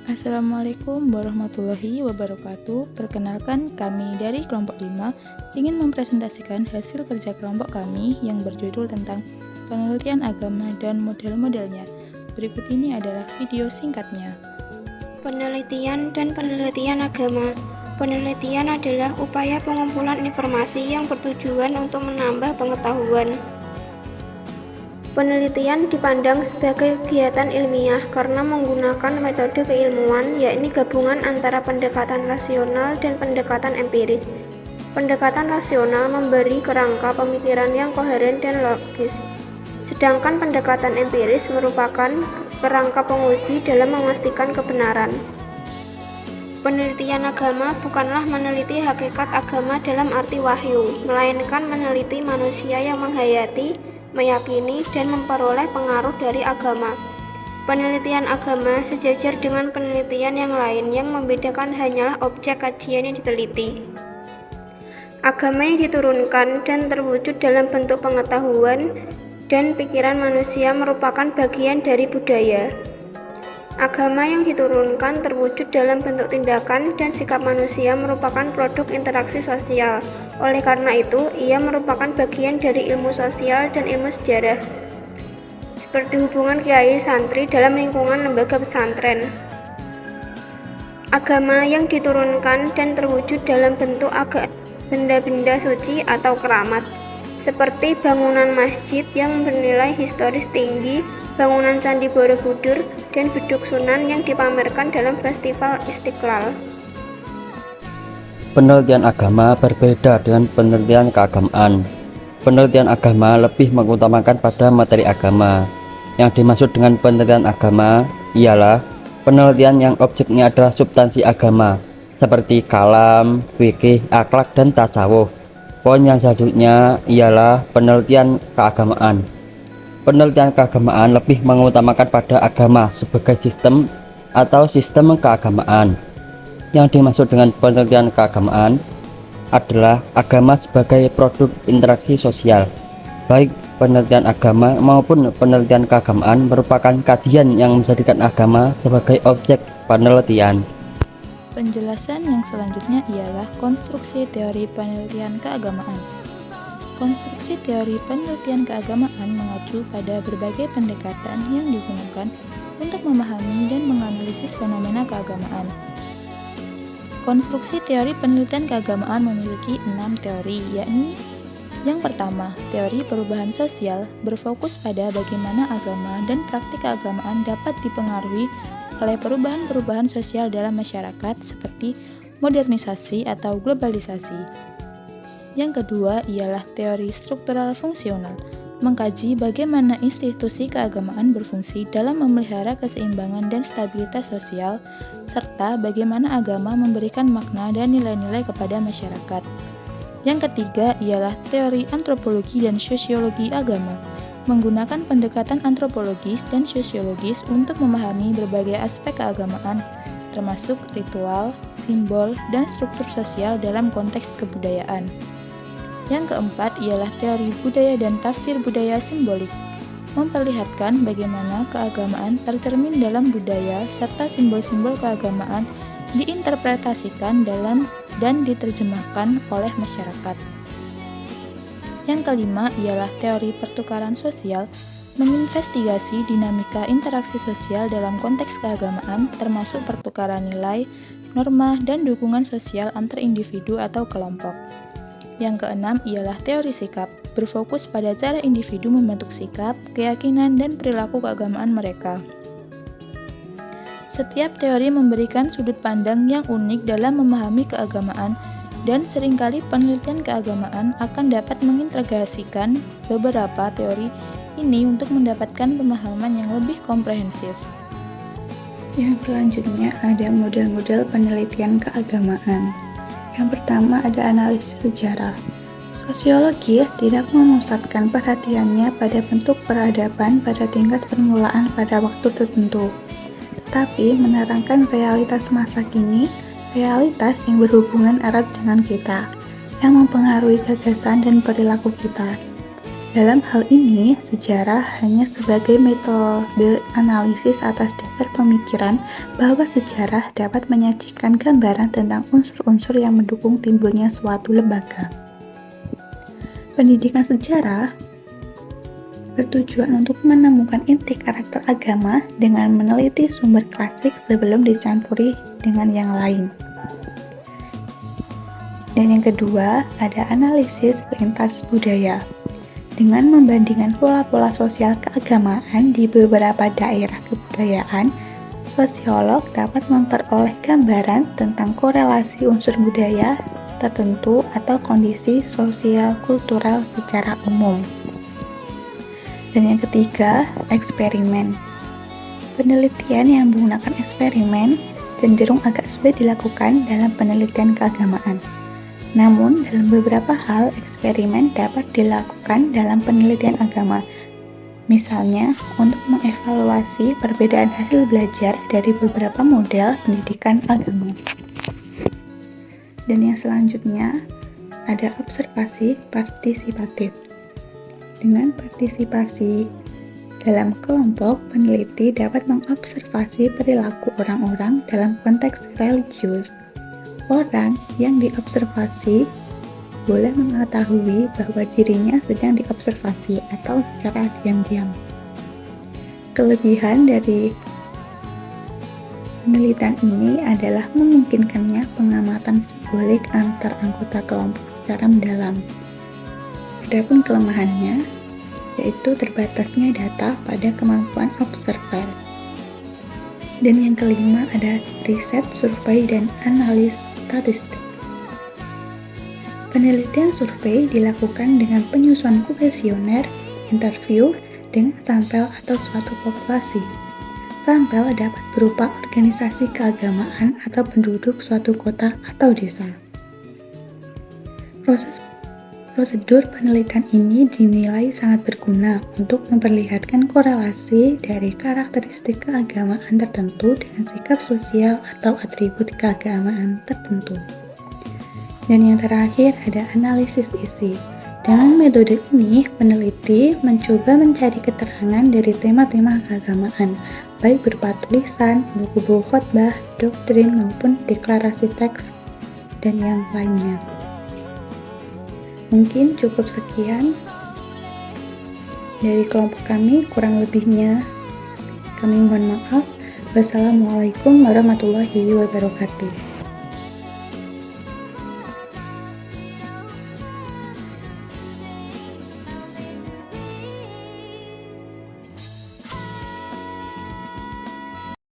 Assalamualaikum warahmatullahi wabarakatuh. Perkenalkan, kami dari kelompok 5 ingin mempresentasikan hasil kerja kelompok kami yang berjudul tentang penelitian agama dan model-modelnya. Berikut ini adalah video singkatnya. Penelitian dan penelitian agama. Penelitian adalah upaya pengumpulan informasi yang bertujuan untuk menambah pengetahuan. Penelitian dipandang sebagai kegiatan ilmiah karena menggunakan metode keilmuan, yakni gabungan antara pendekatan rasional dan pendekatan empiris. Pendekatan rasional memberi kerangka pemikiran yang koheren dan logis, sedangkan pendekatan empiris merupakan kerangka penguji dalam memastikan kebenaran. Penelitian agama bukanlah meneliti hakikat agama dalam arti wahyu, melainkan meneliti manusia yang menghayati, meyakini, dan memperoleh pengaruh dari agama. Penelitian agama sejajar dengan penelitian yang lain, yang membedakan hanyalah objek kajian yang diteliti. Agama yang diturunkan dan terwujud dalam bentuk pengetahuan dan pikiran manusia merupakan bagian dari budaya. Agama yang diturunkan terwujud dalam bentuk tindakan dan sikap manusia merupakan produk interaksi sosial. Oleh karena itu, ia merupakan bagian dari ilmu sosial dan ilmu sejarah, seperti hubungan kiai santri dalam lingkungan lembaga pesantren. Agama yang diturunkan dan terwujud dalam bentuk benda-benda suci atau keramat, seperti bangunan masjid yang bernilai historis tinggi, bangunan Candi Borobudur, dan beduk Sunan yang dipamerkan dalam Festival Istiqlal. Penelitian agama berbeda dengan penelitian keagamaan. Penelitian agama lebih mengutamakan pada materi agama. Yang dimaksud dengan penelitian agama ialah penelitian yang objeknya adalah substansi agama, seperti kalam, fikih, akhlak, dan tasawuf. Poin yang selanjutnya ialah penelitian keagamaan. Penelitian keagamaan lebih mengutamakan pada agama sebagai sistem atau sistem keagamaan. Yang dimaksud dengan penelitian keagamaan adalah agama sebagai produk interaksi sosial. Baik penelitian agama maupun penelitian keagamaan merupakan kajian yang menjadikan agama sebagai objek penelitian. Penjelasan yang selanjutnya ialah konstruksi teori penelitian keagamaan. Konstruksi teori penelitian keagamaan mengacu pada berbagai pendekatan yang digunakan untuk memahami dan menganalisis fenomena keagamaan. Konstruksi teori penelitian keagamaan memiliki 6 teori, yakni yang pertama, teori perubahan sosial berfokus pada bagaimana agama dan praktik keagamaan dapat dipengaruhi oleh perubahan-perubahan sosial dalam masyarakat seperti modernisasi atau globalisasi. Yang kedua ialah teori struktural fungsional, mengkaji bagaimana institusi keagamaan berfungsi dalam memelihara keseimbangan dan stabilitas sosial, serta bagaimana agama memberikan makna dan nilai-nilai kepada masyarakat. Yang ketiga ialah teori antropologi dan sosiologi agama, menggunakan pendekatan antropologis dan sosiologis untuk memahami berbagai aspek keagamaan, termasuk ritual, simbol, dan struktur sosial dalam konteks kebudayaan. Yang keempat ialah teori budaya dan tafsir budaya simbolik, memperlihatkan bagaimana keagamaan tercermin dalam budaya serta simbol-simbol keagamaan diinterpretasikan dalam dan diterjemahkan oleh masyarakat. Yang kelima ialah teori pertukaran sosial, menginvestigasi dinamika interaksi sosial dalam konteks keagamaan termasuk pertukaran nilai, norma, dan dukungan sosial antar individu atau kelompok. Yang keenam ialah teori sikap, berfokus pada cara individu membentuk sikap, keyakinan, dan perilaku keagamaan mereka. Setiap teori memberikan sudut pandang yang unik dalam memahami keagamaan, dan seringkali penelitian keagamaan akan dapat mengintegrasikan beberapa teori ini untuk mendapatkan pemahaman yang lebih komprehensif. Yang selanjutnya ada model-model penelitian keagamaan. Yang pertama ada analisis sejarah. Sosiologi tidak memusatkan perhatiannya pada bentuk peradaban pada tingkat permulaan pada waktu tertentu, tetapi menerangkan realitas masa kini, realitas yang berhubungan erat dengan kita, yang mempengaruhi gagasan dan perilaku kita. Dalam hal ini, sejarah hanya sebagai metode analisis atas dasar pemikiran bahwa sejarah dapat menyajikan gambaran tentang unsur-unsur yang mendukung timbulnya suatu lembaga. Pendidikan sejarah bertujuan untuk menemukan inti karakter agama dengan meneliti sumber klasik sebelum dicampuri dengan yang lain. Dan yang kedua, ada analisis lintas budaya. Dengan membandingkan pola-pola sosial keagamaan di beberapa daerah kebudayaan, sosiolog dapat memperoleh gambaran tentang korelasi unsur budaya tertentu atau kondisi sosial kultural secara umum. Dan yang ketiga, eksperimen. Penelitian yang menggunakan eksperimen cenderung agak sulit dilakukan dalam penelitian keagamaan. Namun, dalam beberapa hal, eksperimen dapat dilakukan dalam penelitian agama. Misalnya, untuk mengevaluasi perbedaan hasil belajar dari beberapa model pendidikan agama. Dan yang selanjutnya, ada observasi partisipatif. Dengan partisipasi dalam kelompok, peneliti dapat mengobservasi perilaku orang-orang dalam konteks religius. Orang yang diobservasi boleh mengetahui bahwa dirinya sedang diobservasi atau secara diam-diam. Kelebihan dari penelitian ini adalah memungkinkannya pengamatan simbolik antar anggota kelompok secara mendalam. Adapun kelemahannya yaitu terbatasnya data pada kemampuan observer. Dan yang kelima ada riset, survei, dan analis statistik. Penelitian survei dilakukan dengan penyusunan kuesioner, interview, dengan sampel atau suatu populasi. Sampel dapat berupa organisasi keagamaan atau penduduk suatu kota atau desa. Prosedur penelitian ini dinilai sangat berguna untuk memperlihatkan korelasi dari karakteristik keagamaan tertentu dengan sikap sosial atau atribut keagamaan tertentu. Dan yang terakhir ada analisis isi. Dengan metode ini, peneliti mencoba mencari keterangan dari tema-tema keagamaan, baik berupa tulisan, buku-buku khotbah, doktrin, maupun deklarasi teks, dan yang lainnya. Mungkin cukup sekian dari kelompok kami, kurang lebihnya kami mohon maaf. Wassalamualaikum warahmatullahi wabarakatuh.